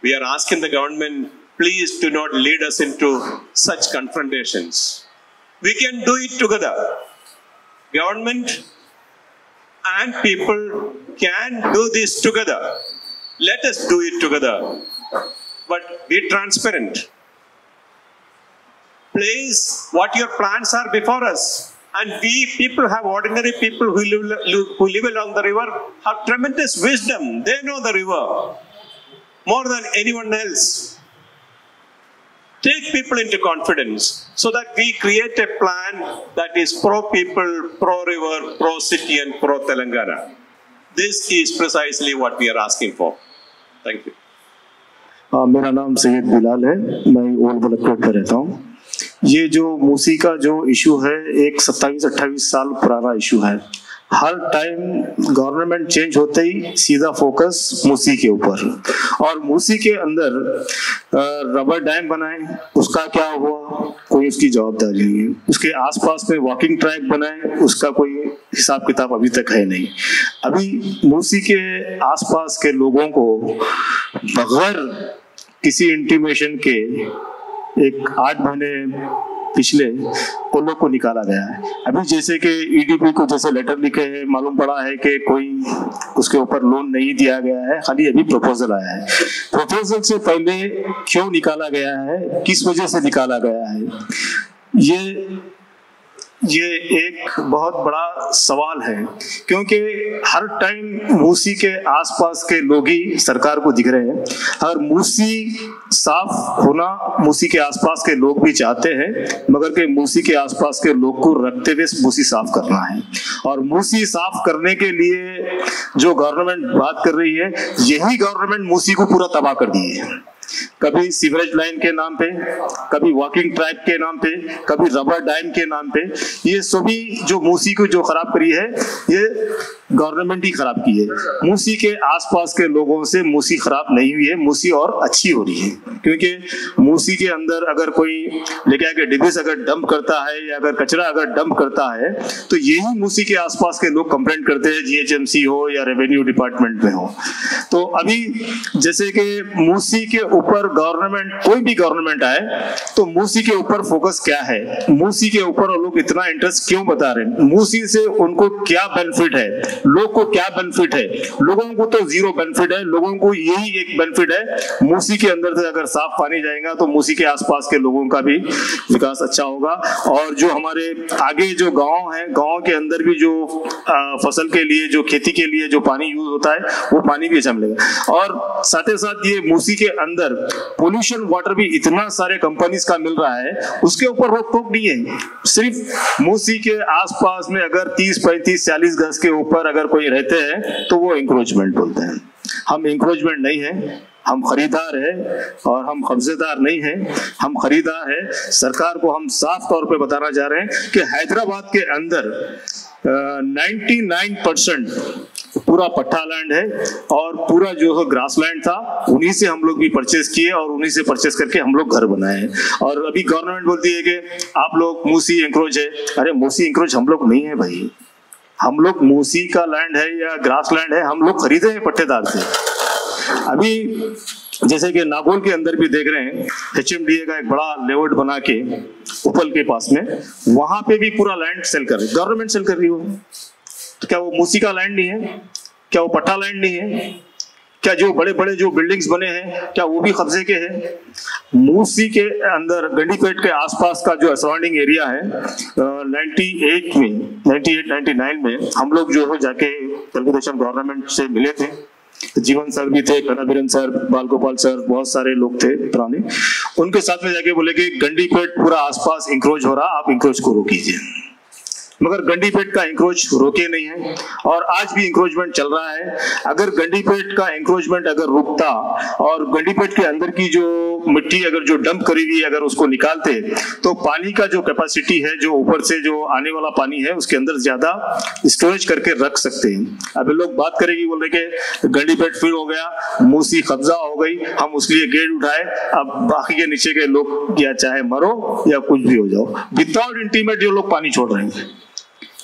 we are asking the government, please do not lead us into such confrontations. We can do it together. Government and people can do this together. Let us do it together. But be transparent. Place what your plans are before us. And we people have ordinary people who live along the river have tremendous wisdom. They know the river more than anyone else. Take people into confidence so that we create a plan that is pro-people, pro-river, pro-city and pro-Telangana. This is precisely what we are asking for. Thank you. मेरा नाम सैयद बिलाल है, मैं old बलकपेट में रहता हूँ। ये जो मूसी का जो इशू है एक 27-28 साल पुराना इशू है। हर टाइम गवर्नमेंट चेंज होते ही सीधा फोकस मूसी के ऊपर, और मूसी के अंदर रबर डैम बनाए, उसका क्या हुआ कोई उसकी जवाबदारी नहीं है। उसके आसपास में वॉकिंग ट्रैक बनाए, उसका कोई हिसाब किताब अभी तक है नहीं। अभी मूसी के आसपास के लोगों को बगैर किसी इंटीमेशन के एक 8 महीने पिछले उन लोग को निकाला गया है। अभी जैसे कि ईडीपी को जैसे लेटर लिखे हैं, मालूम पड़ा है कि कोई उसके ऊपर लोन नहीं दिया गया है, खाली अभी प्रपोजल आया है। प्रपोजल से पहले क्यों निकाला गया है, किस वजह से निकाला गया है, ये एक बहुत बड़ा सवाल है, क्योंकि हर टाइम मूसी के आसपास के लोग ही सरकार को दिख रहे हैं। अगर मूसी साफ होना मूसी के आसपास के लोग भी चाहते हैं, मगर के मूसी के आसपास के लोग को रखते हुए मूसी साफ करना है। और मूसी साफ करने के लिए जो गवर्नमेंट बात कर रही है, यही गवर्नमेंट मूसी को पूरा तबाह कर दी है। कभी सीवरेज लाइन के नाम पे, कभी वॉकिंग ट्रैक के नाम पे, कभी रबर डैम के नाम पे, ये सभी जो मूसी को जो खराब करी है, ये गवर्नमेंट ही खराब की है। मूसी के आसपास के लोगों से मूसी खराब नहीं हुई है, मूसी और अच्छी हो रही है। क्योंकि मूसी के अंदर अगर कोई लेके आके डिब्बेस अगर डंप करता है या अगर कचरा अगर डंप करता है, तो यही मूसी के आसपास के लोग कंप्लेंट करते हैं, जीएचएमसी हो या रेवेन्यू डिपार्टमेंट में हो। तो अभी जैसे कि मूसी के ऊपर गवर्नमेंट, कोई भी गवर्नमेंट आए तो मूसी के ऊपर फोकस क्या है, मूसी के ऊपर वो लोग इतना इंटरेस्ट क्यों बता रहे हैं, मूसी से उनको क्या बेनिफिट है, लोग को क्या बेनिफिट है। लोगों को तो जीरो बेनिफिट है, लोगों को यही एक बेनिफिट है, मूसी के अंदर से अगर साफ पानी जाएगा तो मूसी के आसपास के लोगों का भी विकास अच्छा होगा। और जो हमारे आगे जो गांव है, गांव के अंदर भी जो फसल के लिए, जो खेती के लिए जो पानी यूज होता है, वो पानी भी अच्छा मिलेगा। और साथ ही साथ ये मूसी के अंदर पोल्यूशन वाटर भी इतना सारे कंपनीज का मिल रहा है, उसके ऊपर रोक टोक नहीं है। सिर्फ मूसी के आसपास में अगर 30, 35, 40 गज के ऊपर अगर कोई रहते हैं तो वो इंक्रोचमेंट बोलते हैं। हम इंक्रोचमेंट नहीं है, हम खरीदार है, और हम कब्जेदार नहीं है, हम खरीदार है। सरकार को हम साफ तौर पे बताना चाह रहे हैं कि हैदराबाद के अंदर 99% पूरा पट्टा लैंड है, और पूरा जो ग्रास लैंड था उन्हीं से हम लोग भी परचेज किए, और उन्हीं से परचेज करके हम लोग घर बनाए हैं। और अभी गवर्नमेंट बोलती है कि आप लोग मूसी इंक्रोच है। अरे मूसी इंक्रोच हम लोग नहीं है भाई, हम लोग मूसी का लैंड है या ग्रास लैंड है, हम लोग खरीदे हैं पट्टेदार से। अभी जैसे कि नागौल के अंदर भी देख रहे हैं, HMDA का एक बड़ा लेआउट बना के उपल के पास में, वहां पे भी पूरा लैंड सेल कर रही है, गवर्नमेंट सेल कर रही हो। तो क्या वो मूसी का लैंड नहीं है, क्या वो पट्टा लैंड नहीं है, क्या जो बड़े बड़े जो बिल्डिंग्स बने हैं क्या वो भी कब्जे के हैं? मूसी के अंदर गंडीपेट के आसपास का जो सराउंडिंग एरिया है, 98-99 में हम लोग जो है जाके तेलुगु देशम गवर्नमेंट से मिले थे। जीवन सर भी थे, कनाबिरन सर, बाल गोपाल सर, बहुत सारे लोग थे पुराने। उनके साथ में जाके बोले कि गंडीपेट पूरा आसपास इंक्रोच हो रहा, आप इंक्रोच को रोकीजिए। मगर गंडीपेट का इंक्रोच रोके नहीं है, और आज भी इंक्रोचमेंट चल रहा है। अगर गंडीपेट का इंक्रोचमेंट अगर रुकता और गंडीपेट के अंदर की जो मिट्टी अगर जो डंप करी हुई अगर उसको निकालते, तो पानी का जो कैपेसिटी है, जो ऊपर से जो आने वाला पानी है, उसके अंदर ज्यादा स्टोरेज करके रख सकते हैं। अभी लोग बात करेंगे, बोल रहे कि गंडीपेट फिर हो गया, मूसी कब्जा हो गई, हम उसके लिए गेट उठाए, अब बाकी के नीचे के लोग या चाहे मरो या कुछ भी हो जाओ, विदाउट इंटीमेट जो लोग पानी छोड़ रहे हैं।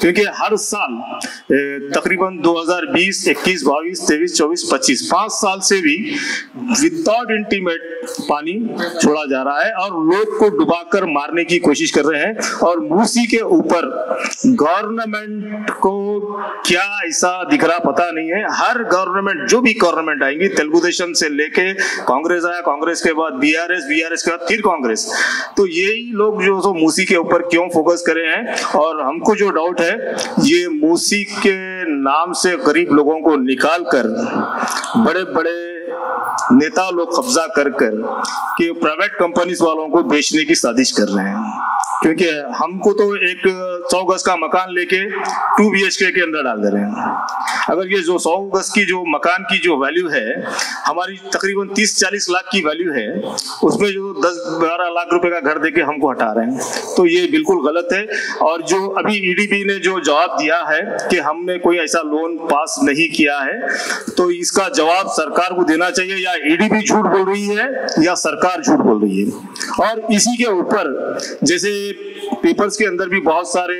क्योंकि हर साल तकरीबन 2020, 21, 22, 23, 24, 25 5 साल से भी विदाउट इंटीमेट पानी छोड़ा जा रहा है, और लोग को डुबाकर मारने की कोशिश कर रहे हैं। और मूसी के ऊपर गवर्नमेंट को क्या ऐसा दिख रहा पता नहीं है। हर गवर्नमेंट, जो भी गवर्नमेंट आएंगी, तेलुगु देशम से लेके कांग्रेस आया, कांग्रेस के बाद बीआरएस के बाद फिर कांग्रेस, तो यही लोग जो सो मूसी के ऊपर क्यों फोकस करे हैं। और हमको जो डाउट है, ये मूसी के नाम से गरीब लोगों को निकाल कर बड़े बड़े नेता लोग कब्जा कर कि प्राइवेट कंपनीज वालों को बेचने की साजिश कर रहे हैं। क्योंकि हमको तो एक 100 गज का मकान लेके 2 BHK के अंदर डाल दे रहे हैं। अगर ये जो 100 गज की जो मकान की जो वैल्यू है हमारी तकरीबन 30-40 लाख की वैल्यू है, उसमें जो 10-12 लाख रुपए का घर देके हमको हटा रहे हैं, तो ये बिल्कुल गलत है। और जो अभी EDB ने जो जवाब दिया है कि हमने कोई ऐसा लोन पास नहीं किया है, तो इसका जवाब सरकार को देना चाहिए। या EDB झूठ बोल रही है या सरकार झूठ बोल रही है। और इसी के ऊपर जैसे पेपर्स के अंदर भी बहुत सारे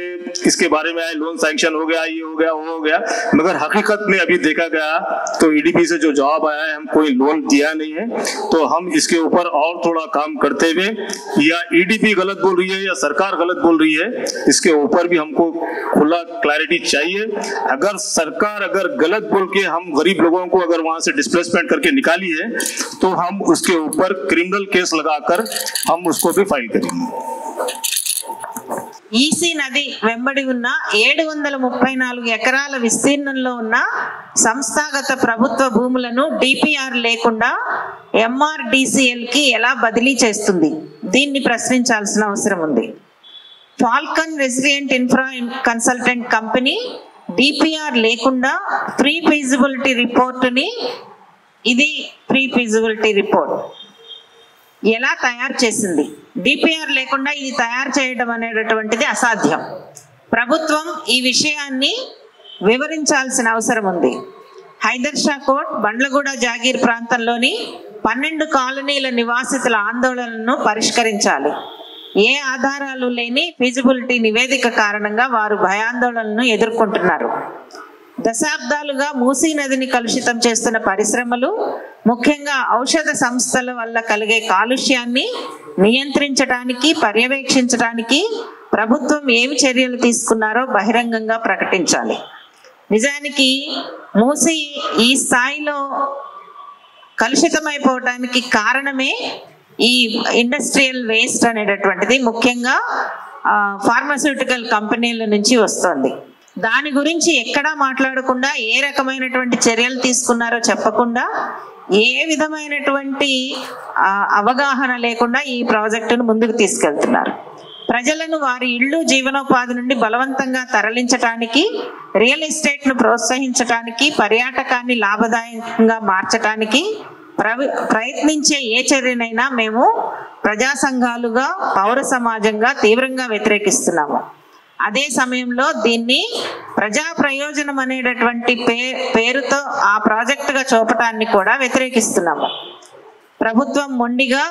इसके बारे में आए, लोन सैंक्शन हो गया, ये हो गया, वो हो गया, मगर हकीकत में अभी देखा गया तो EDB से जो जवाब आया है हम कोई लोन दिया नहीं है। तो हम इसके ऊपर और थोड़ा काम करते हुए, या EDB गलत बोल रही है या सरकार गलत बोल रही है, इसके ऊपर भी हमको खुला क्लैरिटी चाहिए। अगर सरकार अगर गलत बोल के हम गरीब लोगों को अगर वहां से डिस्प्लेसमेंट करके निकाली है तो हम उसके ऊपर क्रिमिनल केस लगाकर हम उसको भी फाइल करेंगे। ఈసీ నది వెంబడి ఉన్న 734 ఎకరాల విస్తీర్ణంలో ఉన్న సంస్థాగత ప్రభుత్వ భూములను DPR లేకుండా MRDCL కి ఎలా బదిలీ చేస్తుంది? దీన్ని ప్రశ్నించాల్సిన అవసరం ఉంది. Falcon resident infra consultant company DPR లేకుండా ప్రీ ఫీజిబిలిటీ రిపోర్టుని, ఇది ప్రీ ఫీజిబిలిటీ రిపోర్ట్ ఎలా తయారు చేసింది? DPR లేకుండా ఇది తయారు చేయడం అనేటటువంటిది అసాధ్యం. ప్రభుత్వం ఈ విషయాన్ని వివరించాల్సిన అవసరం ఉంది. హైదర్ షా కోట్ బండ్లగూడ జాగీర్ ప్రాంతంలోని 12 కాలనీల నివాసితుల ఆందోళనను పరిష్కరించాలి. ఏ ఆధారాలు లేని ఫీజిబిలిటీ నివేదిక కారణంగా వారు భయాందోళనను ఎదుర్కొంటున్నారు. దశాబ్దాలుగా మూసీ నదిని కలుషితం చేస్తున్న పరిశ్రమలు, ముఖ్యంగా ఔషధ సంస్థల వల్ల కలిగే కాలుష్యాన్ని నియంత్రించడానికి, పర్యవేక్షించడానికి ప్రభుత్వం ఏమి చర్యలు తీసుకున్నారో బహిరంగంగా ప్రకటించాలి. నిజానికి మూసీ ఈ స్థాయిలో కలుషితమైపోవటానికి కారణమే ఈ ఇండస్ట్రియల్ వేస్ట్ అనేటటువంటిది ముఖ్యంగా ఫార్మాస్యూటికల్ కంపెనీల నుంచి వస్తుంది. దాని గురించి ఎక్కడా మాట్లాడకుండా, ఏ రకమైనటువంటి చర్యలు తీసుకున్నారో చెప్పకుండా, ఏ విధమైనటువంటి అవగాహన లేకుండా ఈ ప్రాజెక్టును ముందుకు తీసుకెళ్తున్నారు. ప్రజలను వారి ఇళ్ళు, జీవనోపాధి నుండి బలవంతంగా తరలించటానికి, రియల్ ఎస్టేట్ను ప్రోత్సహించటానికి, పర్యాటకాన్ని లాభదాయకంగా మార్చటానికి ప్రయత్నించే ఏ చర్యనైనా మేము ప్రజా సంఘాలుగా, పౌర సమాజంగా తీవ్రంగా వ్యతిరేకిస్తున్నాము. అదే సమయంలో దీన్ని ప్రజా ప్రయోజనం అనేటటువంటి పేరుతో ఆ ప్రాజెక్టుగా చూపటాన్ని కూడా వ్యతిరేకిస్తున్నాము. ప్రభుత్వం మొండిగా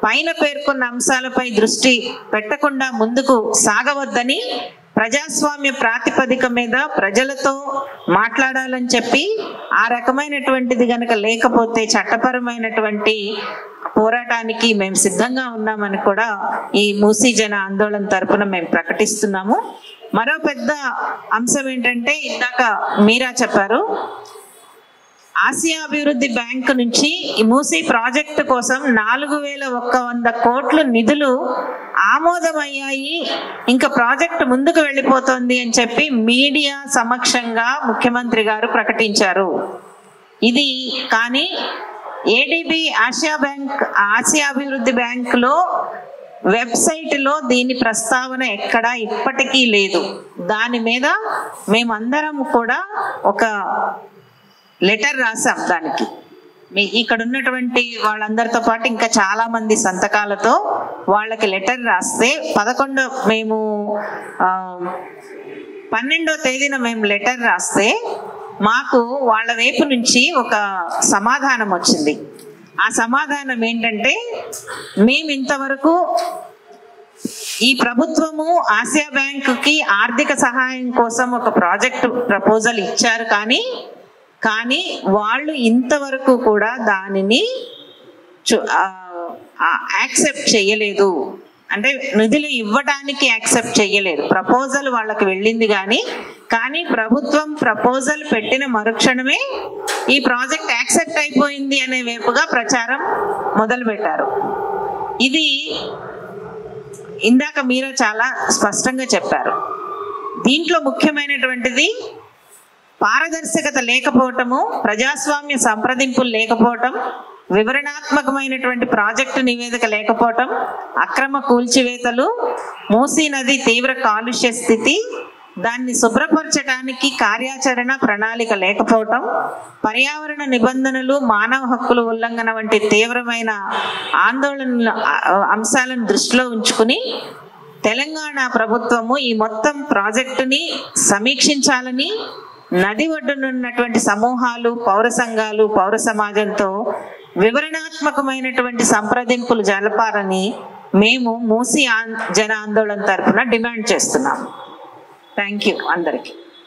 పైన పేర్కొన్న అంశాలపై దృష్టి పెట్టకుండా ముందుకు సాగవద్దని, ప్రజాస్వామ్య ప్రాతిపదిక మీద ప్రజలతో మాట్లాడాలని చెప్పి, ఆ రకమైనటువంటిది గనక లేకపోతే చట్టపరమైనటువంటి పోరాటానికి మేము సిద్ధంగా ఉన్నామని కూడా ఈ మూసీ జన ఆందోళన తరపున మేము ప్రకటిస్తున్నాము. మరో పెద్ద అంశం ఏంటంటే, ఇందాక మీరా చెప్పారు, ఆసియా అభివృద్ధి బ్యాంకు నుంచి ఈ మూసీ ప్రాజెక్టు కోసం 4100 కోట్ల నిధులు ఆమోదమయ్యాయి, ఇంకా ప్రాజెక్టు ముందుకు వెళ్ళిపోతుంది అని చెప్పి మీడియా సమక్షంగా ముఖ్యమంత్రి గారు ప్రకటించారు. ఇది కానీ ADB ఆసియా అభివృద్ధి బ్యాంకులో వెబ్సైట్లో దీని ప్రస్తావన ఎక్కడా ఇప్పటికీ లేదు. దాని మీద మేమందరం కూడా ఒక లెటర్ రాసాం. దానికి ఇక్కడ ఉన్నటువంటి వాళ్ళందరితో పాటు ఇంకా చాలా మంది సంతకాలతో వాళ్ళకి లెటర్ రాస్తే, 12వ తేదీన మేము లెటర్ రాస్తే మాకు వాళ్ళ వైపు నుంచి ఒక సమాధానం వచ్చింది. ఆ సమాధానం ఏంటంటే, మేము ఇంతవరకు ఈ ప్రభుత్వము ఆసియా బ్యాంకుకి ఆర్థిక సహాయం కోసం ఒక ప్రాజెక్ట్ ప్రపోజల్ ఇచ్చారు, కానీ వాళ్ళు ఇంతవరకు కూడా దానిని యాక్సెప్ట్ చేయలేదు. అంటే నిధులు ఇవ్వడానికి యాక్సెప్ట్ చేయలేదు. ప్రపోజల్ వాళ్ళకి వెళ్ళింది కానీ ప్రభుత్వం ప్రపోజల్ పెట్టిన మరుక్షణమే ఈ ప్రాజెక్ట్ యాక్సెప్ట్ అయిపోయింది అనే వైపుగా ప్రచారం మొదలుపెట్టారు. ఇది ఇందాక మీరు చాలా స్పష్టంగా చెప్పారు. దీంట్లో ముఖ్యమైనటువంటిది పారదర్శకత లేకపోవటము, ప్రజాస్వామ్య సంప్రదింపులు లేకపోవటం, వివరణాత్మకమైనటువంటి ప్రాజెక్టు నివేదిక లేకపోవటం, అక్రమ కూల్చివేతలు, మూసీ నది తీవ్ర కాలుష్య స్థితి, దాన్ని శుభ్రపరచడానికి కార్యాచరణ ప్రణాళిక లేకపోవటం, పర్యావరణ నిబంధనలు, మానవ హక్కుల ఉల్లంఘన వంటి తీవ్రమైన ఆందోళన అంశాలను దృష్టిలో ఉంచుకుని తెలంగాణ ప్రభుత్వము ఈ మొత్తం ప్రాజెక్టుని సమీక్షించాలని, నది ఒడ్డునున్నటువంటి సమూహాలు, పౌర సంఘాలు, పౌర సమాజంతో వివరణాత్మకమైనటువంటి సంప్రదింపులు జరపాలని మేము మూసీ జన ఆందోళన తరఫున డిమాండ్ చేస్తున్నాము. థ్యాంక్ యూ అందరికీ.